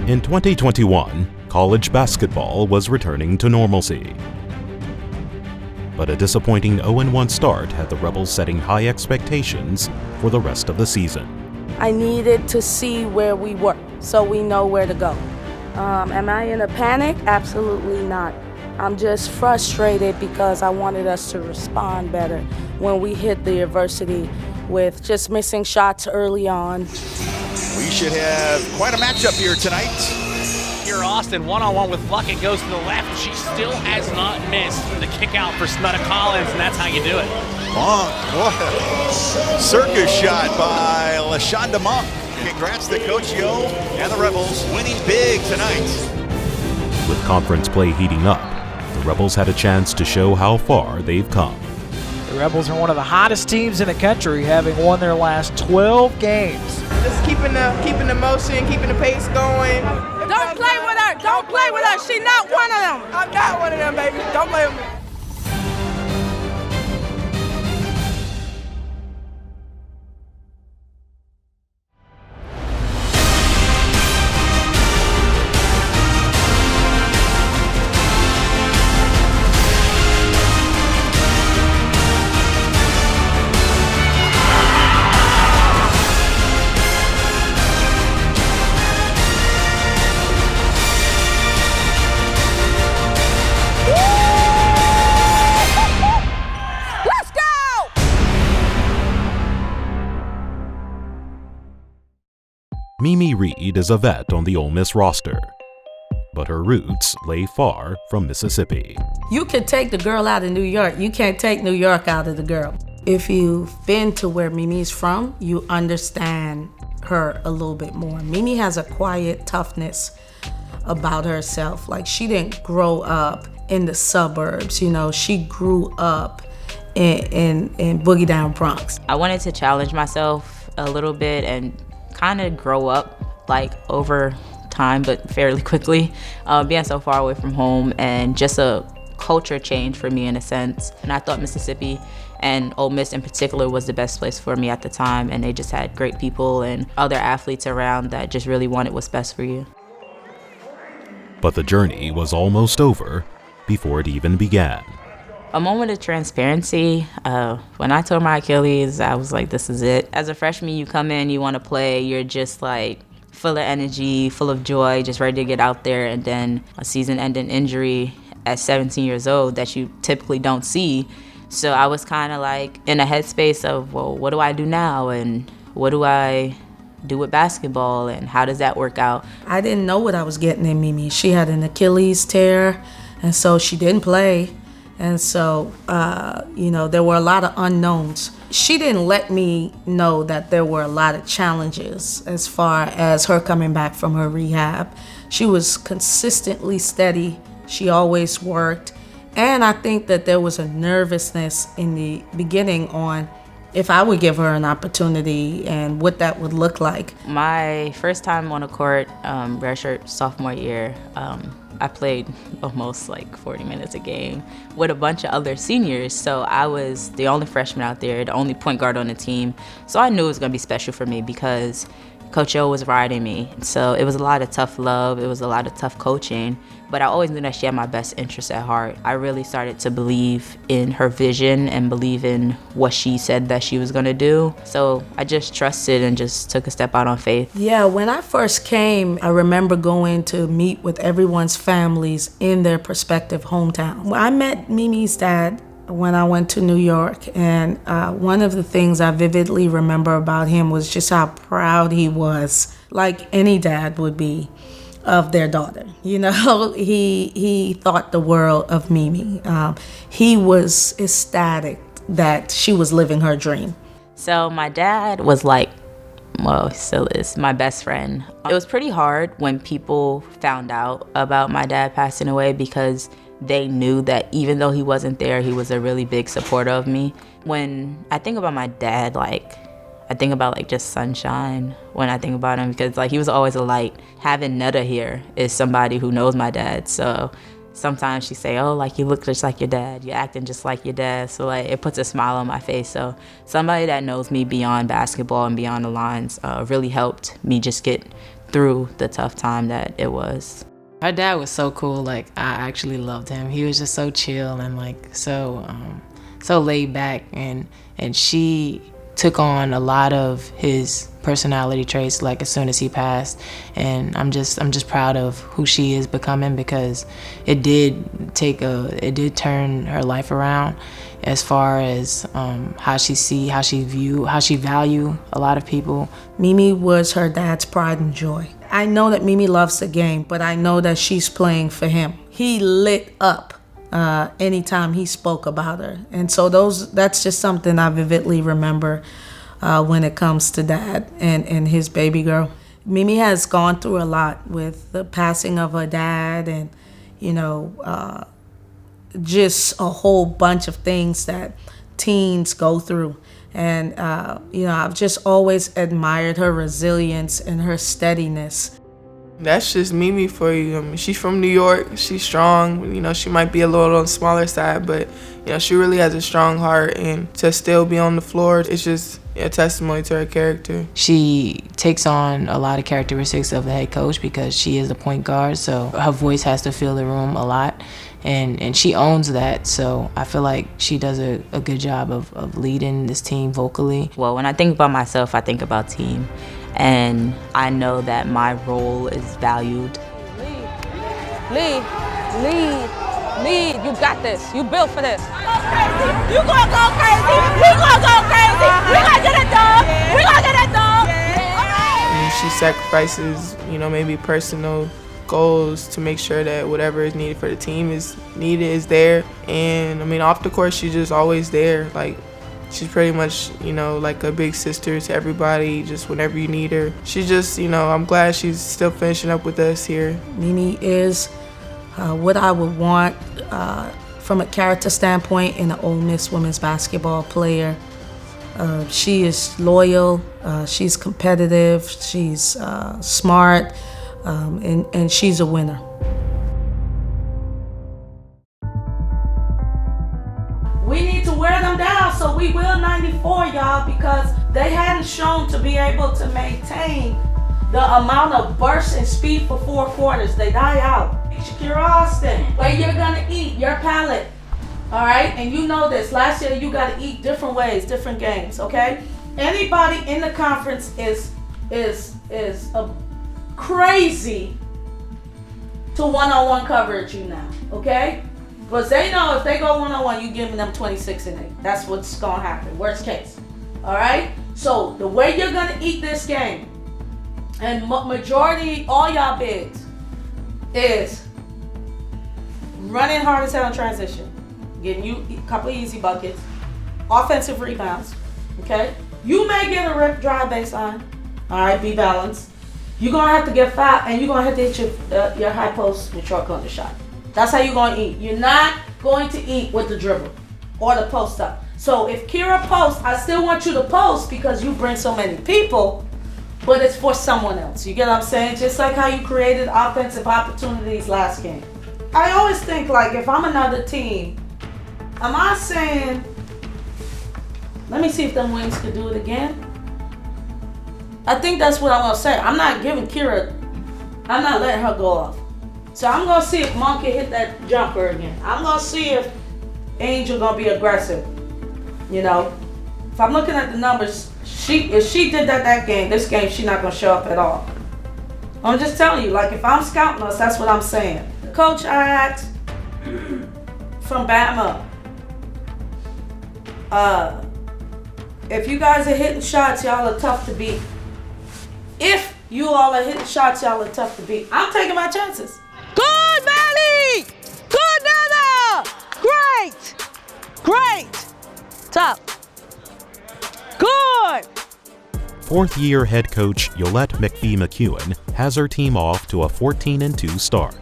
In 2021, college basketball was returning to normalcy. But a disappointing 0-1 start had the Rebels setting high expectations for the rest of the season. I needed to see where we were so we know where to go. Am I in a panic? Absolutely not. I'm just frustrated because I wanted us to respond better when we hit the adversity with just missing shots early on. We should have quite a matchup here tonight. Here, Austin, one-on-one with Luckett, goes to the left. She still has not missed the kick out for Snutta Collins, and that's how you do it. Monk, what a circus shot by LaShonda Monk. Congrats to Coach Yo and the Rebels winning big tonight. With conference play heating up, the Rebels had a chance to show how far they've come. The Rebels are one of the hottest teams in the country, having won their last 12 games. Just keeping the motion, keeping the pace going. Don't play with her. Don't play with her. She's not one of them. I'm not one of them, baby. Don't play with me. Mimi Reid is a vet on the Ole Miss roster, but her roots lay far from Mississippi. You can take the girl out of New York. You can't take New York out of the girl. If you've been to where Mimi's from, you understand her a little bit more. Mimi has a quiet toughness about herself. Like, she didn't grow up in the suburbs, you know. She grew up in Boogie Down Bronx. I wanted to challenge myself a little bit and kind of grow up like over time, but fairly quickly, being so far away from home, and just a culture change for me in a sense. And I thought Mississippi and Ole Miss in particular was the best place for me at the time, and they just had great people and other athletes around that just really wanted what's best for you. But the journey was almost over before it even began. A moment of transparency. When I tore my Achilles, I was like, this is it. As a freshman, you come in, you want to play, you're just like full of energy, full of joy, just ready to get out there, and then a season-ending injury at 17 years old that you typically don't see. So I was kind of like in a headspace of, well, what do I do now, and what do I do with basketball, and how does that work out? I didn't know what I was getting in Mimi. She had an Achilles tear, and so she didn't play. And so, there were a lot of unknowns. She didn't let me know that there were a lot of challenges as far as her coming back from her rehab. She was consistently steady. She always worked. And I think that there was a nervousness in the beginning on if I would give her an opportunity and what that would look like. My first time on a court, redshirt sophomore year, I played almost like 40 minutes a game with a bunch of other seniors. So I was the only freshman out there, the only point guard on the team. So I knew it was going to be special for me because Coach O was riding me. So it was a lot of tough love. It was a lot of tough coaching. But I always knew that she had my best interests at heart. I really started to believe in her vision and believe in what she said that she was going to do. So I just trusted and just took a step out on faith. Yeah, when I first came, I remember going to meet with everyone's families in their prospective hometown. I met Mimi's dad when I went to New York, and one of the things I vividly remember about him was just how proud he was, like any dad would be, of their daughter. You know, he thought the world of Mimi. He was ecstatic that she was living her dream. So my dad was like, well, he still is, my best friend. It was pretty hard when people found out about my dad passing away because they knew that even though he wasn't there, he was a really big supporter of me. When I think about my dad, I think about just sunshine when I think about him, because he was always a light. Having Netta here is somebody who knows my dad, so sometimes she say, oh, like you look just like your dad, you're acting just like your dad. So like it puts a smile on my face. So somebody that knows me beyond basketball and beyond the lines really helped me just get through the tough time that it was. Her dad was so cool. Like, I actually loved him. He was just so chill and like so laid back, and she took on a lot of his personality traits like as soon as he passed, and I'm just proud of who she is becoming, because it did turn her life around as far as how she value a lot of people. Mimi was her dad's pride and joy. I know that Mimi loves the game, but I know that she's playing for him. He lit up anytime he spoke about her. And so that's just something I vividly remember when it comes to Dad and his baby girl. Mimi has gone through a lot with the passing of her dad, and just a whole bunch of things that teens go through. And I've just always admired her resilience and her steadiness. That's just Mimi for you. I mean, she's from New York. She's strong. She might be a little on the smaller side, but she really has a strong heart. And to still be on the floor, it's just a testimony to her character. She takes on a lot of characteristics of the head coach because she is a point guard, so her voice has to fill the room a lot. And she owns that, so I feel like she does a good job of leading this team vocally. Well, when I think about myself, I think about team. And I know that my role is valued. Lead, you got this. You built for this. You gonna go crazy. We gonna go crazy. We gonna get it done. We gonna get it done. And she sacrifices, maybe personal goals to make sure that whatever is needed for the team is there. And off the court, she's just always there. Like, she's pretty much, like a big sister to everybody, just whenever you need her. She's just, I'm glad she's still finishing up with us here. Mimi is what I would want from a character standpoint in an Ole Miss women's basketball player. She is loyal, she's competitive, she's smart, and she's a winner. We need to wear them down, so we will 94, y'all, because they hadn't shown to be able to maintain the amount of burst and speed for 4 quarters. They die out. Shakira Austin, where you're gonna eat, your palate, all right? And you know this, last year you gotta eat different ways, different games, okay? Anybody in the conference is crazy to one-on-one coverage you now, okay? Because they know if they go one-on-one, you giving them 26 and 8. That's what's gonna happen, worst case, all right? So the way you're gonna eat this game, and majority, all y'all bigs, is running hard as hell in transition, getting you a couple of easy buckets, offensive rebounds, okay? You may get a rip drive baseline, all right, be balanced. You're gonna have to get fouled, and you're gonna have to hit your high post with short corner shot. That's how you're gonna eat. You're not going to eat with the dribble or the post up. So if Kira posts, I still want you to post because you bring so many people, but it's for someone else. You get what I'm saying? Just like how you created offensive opportunities last game. I always think, like, if I'm another team, am I saying, let me see if them wings could do it again? I think that's what I'm gonna say. I'm not giving Kira, I'm not letting her go off. So I'm gonna see if Monk can hit that jumper again. I'm gonna see if Angel gonna be aggressive. If I'm looking at the numbers, if she did that game, this game, she's not gonna show up at all. I'm just telling you, like, if I'm scouting us, that's what I'm saying. The coach I asked from Bama, if you guys are hitting shots, y'all are tough to beat. If you all are hitting shots, y'all are tough to beat. I'm taking my chances. Good, Valley! Good, Nana! Great! Tough. Good! Fourth-year head coach Yolette McPhee-McEwen has her team off to a 14-2 start,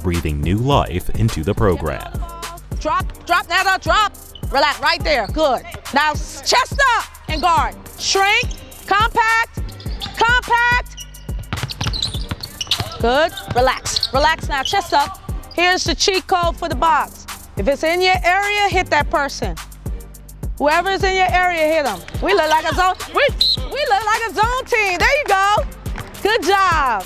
breathing new life into the program. Drop, Nana, drop. Relax, right there, good. Now, chest up and guard. Shrink, compact. Good, relax now, chest up. Here's the cheat code for the box. If it's in your area, hit that person. Whoever is in your area, hit them. We look like a zone. We look like a zone team. There you go. Good job.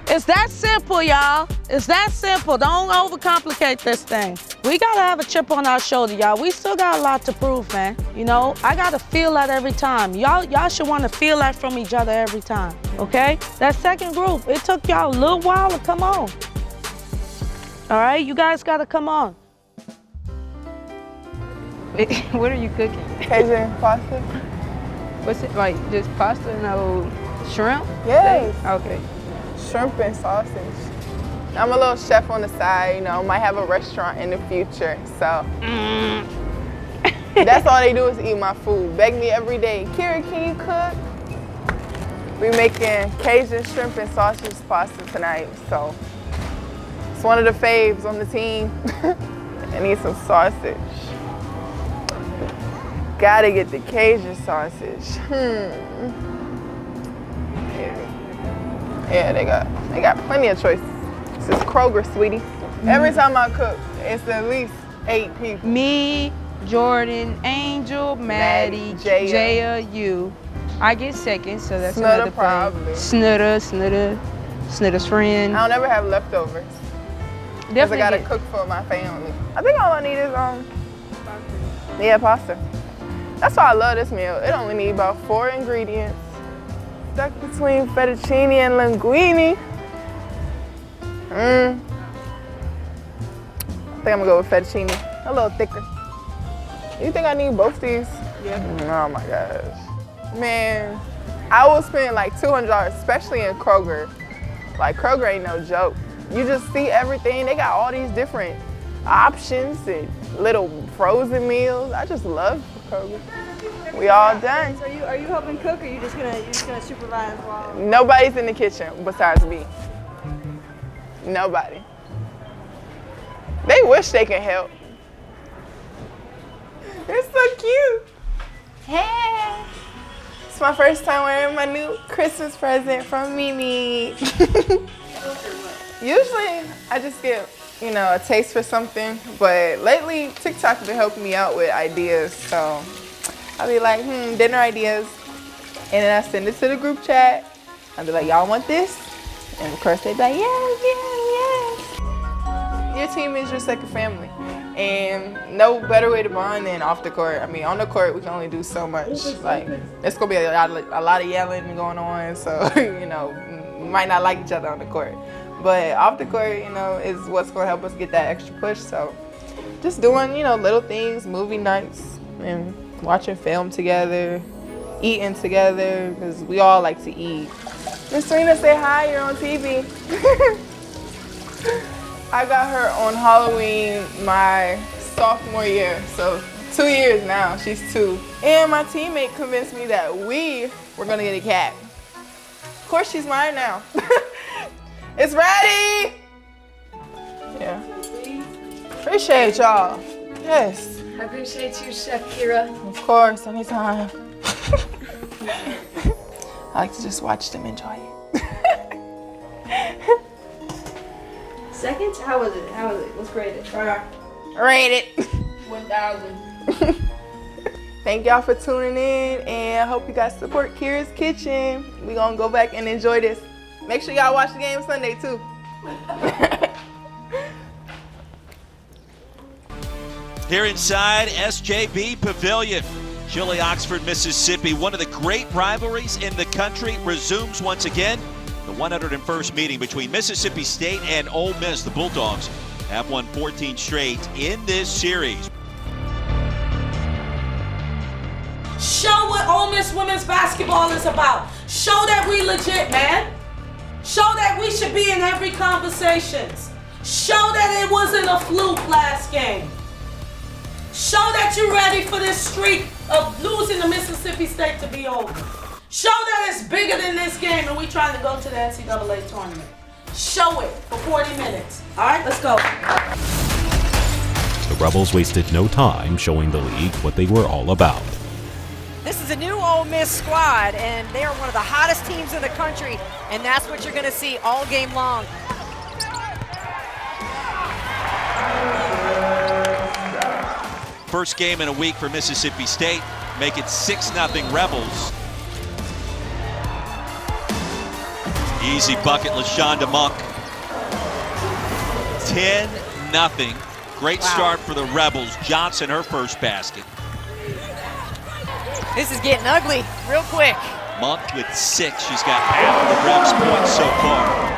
It's that simple, y'all. It's that simple. Don't overcomplicate this thing. We gotta have a chip on our shoulder, y'all. We still got a lot to prove, man. You know, I gotta feel that every time. Y'all should want to feel that from each other every time, okay? That second group, it took y'all a little while to come on. All right, you guys gotta come on. What are you cooking? Cajun pasta. What's it, like just pasta, no shrimp? Yes. Okay. Shrimp and sausage. I'm a little chef on the side, you know, might have a restaurant in the future, so. That's all they do is eat my food. Beg me every day, Kira, can you cook? We making Cajun shrimp and sausage pasta tonight, so. It's one of the faves on the team. I need some sausage. Gotta get the Cajun sausage. Yeah, they got plenty of choices. This is Kroger, sweetie. Every time I cook, it's at least 8 people. Me, Jordan, Angel, Maddie, Jaya, you. I get second, so that's another probably. Snutter's friend. I don't ever have leftovers. Because I gotta cook for my family. I think all I need is pasta. That's why I love this meal. It only needs about 4 ingredients. Stuck between fettuccine and linguine. I think I'm gonna go with fettuccine. A little thicker. You think I need both these? Yeah. Oh my gosh. Man, I will spend like $200, especially in Kroger. Like Kroger ain't no joke. You just see everything. They got all these different options and little frozen meals. I just love Kroger. We all done. So are you helping cook, or you just gonna supervise while? Nobody's in the kitchen besides me. Nobody. They wish they could help. They're so cute. Hey. It's my first time wearing my new Christmas present from Mimi. Usually I just get, you know, a taste for something, but lately TikTok's been helping me out with ideas, so I'll be like, dinner ideas, and then I send it to the group chat. I'll be like, y'all want this? And of course they'd be like, yes. Your team is your second family, and no better way to bond than off the court. I mean, on the court we can only do so much. Like, it's gonna be a lot of yelling going on, so you know, we might not like each other on the court. But off the court, you know, is what's gonna help us get that extra push. So just doing, you know, little things, movie nights, and watching film together, eating together, because we all like to eat. Miss Serena, say hi, you're on TV. I got her on Halloween my sophomore year, so 2 years now, she's 2. And my teammate convinced me that we were gonna get a cat. Of course, she's mine now. It's ready! Yeah. Appreciate y'all. Yes. I appreciate you, Chef Kira. Of course, anytime. I like to just watch them enjoy it. Second? How was it? Let's rate it. Rate it. 1,000. Thank y'all for tuning in, and I hope you guys support Kira's Kitchen. We gonna go back and enjoy this. Make sure y'all watch the game Sunday too. Here inside SJB Pavilion, Chile, Oxford, Mississippi. One of the great rivalries in the country resumes once again. The 101st meeting between Mississippi State and Ole Miss. The Bulldogs have won 14 straight in this series. Show what Ole Miss women's basketball is about. Show that we legit, man. Show that we should be in every conversations. Show that it wasn't a fluke last game. Show that you're ready for this streak of losing to Mississippi State to be over. Show that it's bigger than this game and we trying to go to the NCAA tournament. Show it for 40 minutes. All right, let's go. The Rebels wasted no time showing the league what they were all about. This is a new Ole Miss squad, and they are one of the hottest teams in the country, and that's what you're going to see all game long. First game in a week for Mississippi State. Make it 6-0 Rebels. Easy bucket, LaShonda Monk. 10-0. Great start for the Rebels. Johnson, her first basket. This is getting ugly real quick. Monk with 6. She's got half of the Rebs' points so far.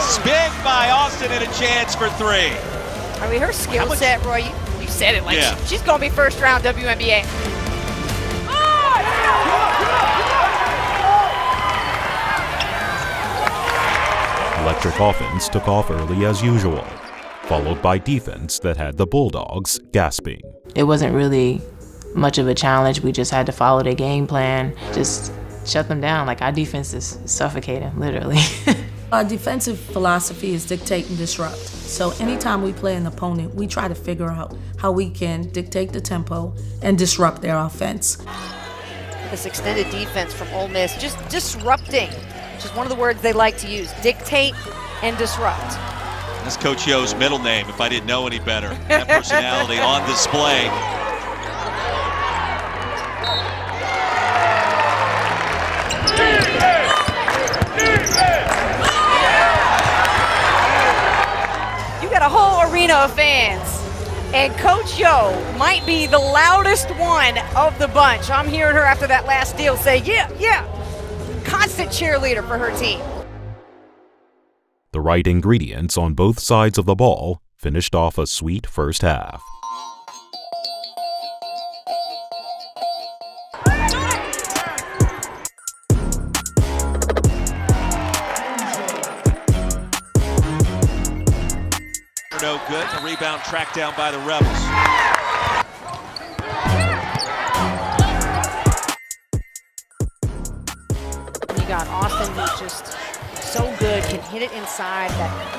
Spin by Austin and a chance for 3. I mean, her skill set, Roy, you said it, like she's going to be first round WNBA. Electric offense took off early as usual, followed by defense that had the Bulldogs gasping. It wasn't really much of a challenge. We just had to follow the game plan, just shut them down. Like, our defense is suffocating, literally. Our defensive philosophy is dictate and disrupt. So anytime we play an opponent, we try to figure out how we can dictate the tempo and disrupt their offense. This extended defense from Ole Miss, just disrupting, which is one of the words they like to use, dictate and disrupt. That's Coach Yo's middle name, if I didn't know any better. That personality on display. You got a whole arena of fans, and Coach Yo might be the loudest one of the bunch. I'm hearing her after that last deal say, yeah, constant cheerleader for her team. The right ingredients on both sides of the ball finished off a sweet first half. No good. A rebound tracked down by the Rebels. You got Austin, who's just so good, can hit it inside.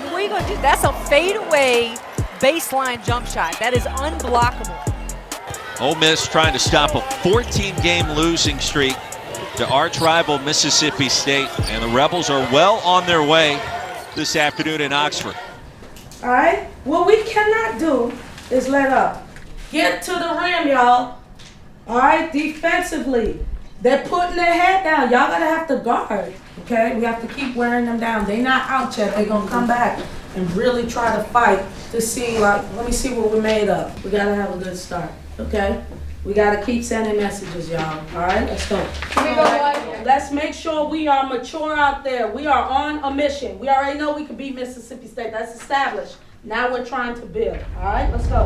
What are you going to do? That's a fadeaway baseline jump shot. That is unblockable. Ole Miss trying to stop a 14-game losing streak to arch rival Mississippi State, and the Rebels are well on their way this afternoon in Oxford. All right? What we cannot do is let up. Get to the rim, y'all. All right? Defensively. They're putting their head down. Y'all going to have to guard, okay? We have to keep wearing them down. They're not out yet. They're going to come back and really try to fight to see, like, let me see what we're made of. We got to have a good start, okay? We got to keep sending messages, y'all. All right? Let's go. Let's make sure we are mature out there. We are on a mission. We already know we can beat Mississippi State. That's established. Now we're trying to build. All right? Let's go.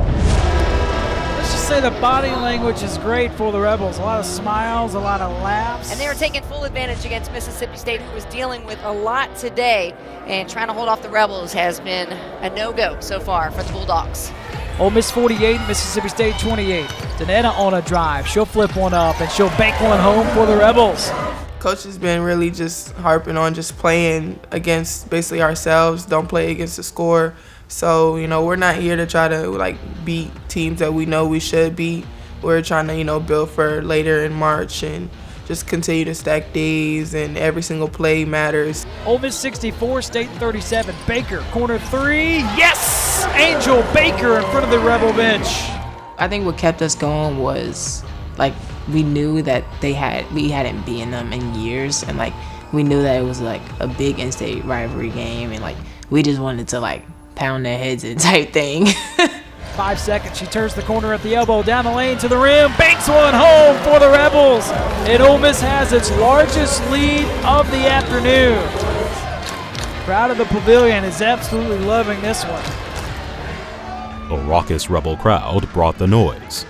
Let's just say the body language is great for the Rebels. A lot of smiles, a lot of laughs. And they were taking full advantage against Mississippi State, who was dealing with a lot today. And trying to hold off the Rebels has been a no-go so far for the Bulldogs. Ole Miss 48, Mississippi State 28. Danetta on a drive. She'll flip one up, and she'll bank one home for the Rebels. Coach has been really just harping on just playing against basically ourselves, don't play against the score. So, we're not here to try to, beat teams that we know we should beat. We're trying to, build for later in March and just continue to stack days, and every single play matters. Ole Miss 64, State 37. Baker, corner 3. Yes! Angel Baker in front of the Rebel bench. I think what kept us going was, we knew that we hadn't beaten them in years, and, we knew that it was, a big in-state rivalry game, and, we just wanted to, pound their heads in type thing. 5 seconds. She turns the corner at the elbow, down the lane to the rim, banks one home for the Rebels. And Ole Miss has its largest lead of the afternoon. Crowd of the pavilion is absolutely loving this one. A raucous Rebel crowd brought the noise.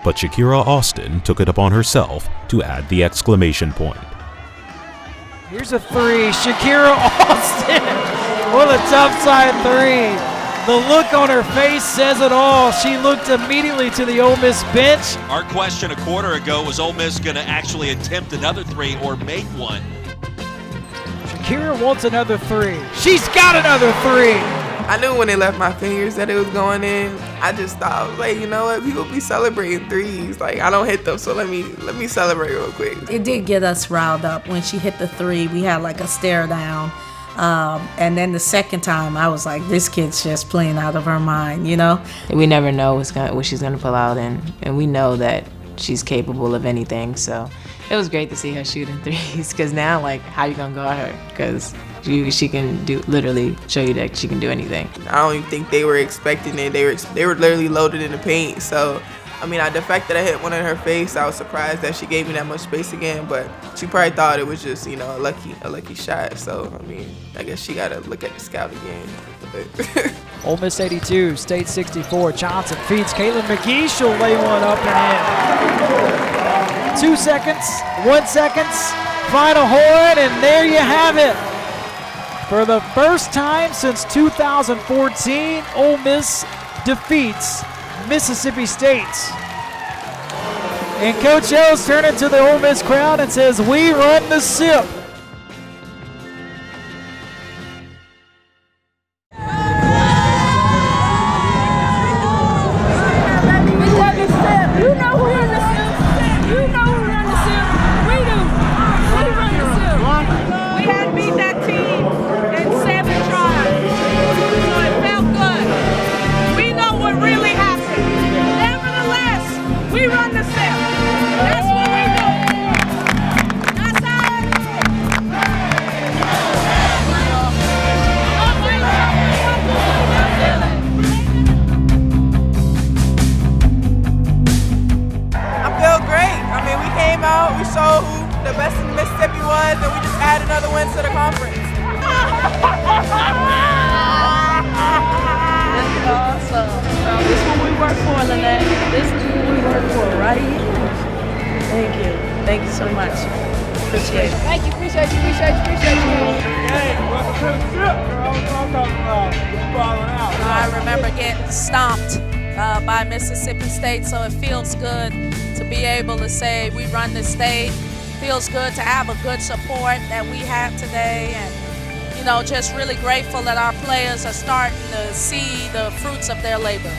But Shakira Austin took it upon herself to add the exclamation point. Here's a 3. Shakira Austin with a tough side 3. The look on her face says it all. She looked immediately to the Ole Miss bench. Our question a quarter ago was Ole Miss going to actually attempt another 3 or make one. Shakira wants another 3. She's got another 3. I knew when they left my fingers that it was going in. I just thought, you know what? People be celebrating threes. I don't hit them, so let me celebrate real quick. It did get us riled up when she hit the 3. We had a stare down. And then the second time, I was like, this kid's just playing out of her mind, you know? We never know what she's going to pull out, and we know that she's capable of anything. So it was great to see her shooting threes, because now, like, how you going to guard her? Because she can literally show you that she can do anything. I don't even think they were expecting it. They were literally loaded in the paint. So, I mean, the fact that I hit one in her face, I was surprised that she gave me that much space again. But she probably thought it was just, you know, a lucky shot. So, I mean, I guess she got to look at the scout again. Ole Miss 82, State 64. Johnson feeds Caitlin McGee. She'll lay one up and in. 2 seconds, 1 second, final horn, and there you have it. For the first time since 2014, Ole Miss defeats Mississippi State. And Coach O's turning to the Ole Miss crowd and says, "We run the SIP." You know who run the SIP. You know who run the SIP. We do. We run the SIP. We had to beat that team in 7 tries. So it felt good. We know what really happened. Nevertheless, we run the SIP. That's what we do. That's how it is. I feel great. I mean, we came out, we showed who the best in Mississippi was, and we just add another win to the conference. This is awesome. This is what we work for, Lynette. This is what we work for right here. Thank you. Thank you so much. Appreciate it. Thank you. Appreciate you. Appreciate you. Appreciate you. Hey, welcome to the SIP, girl. That's what I'm talking about. We're balling out. I remember getting stomped by Mississippi State, so it feels good to be able to say we run the state. Feels good to have a good support that we have today, and you know, just really grateful that our players are starting to see the fruits of their labor.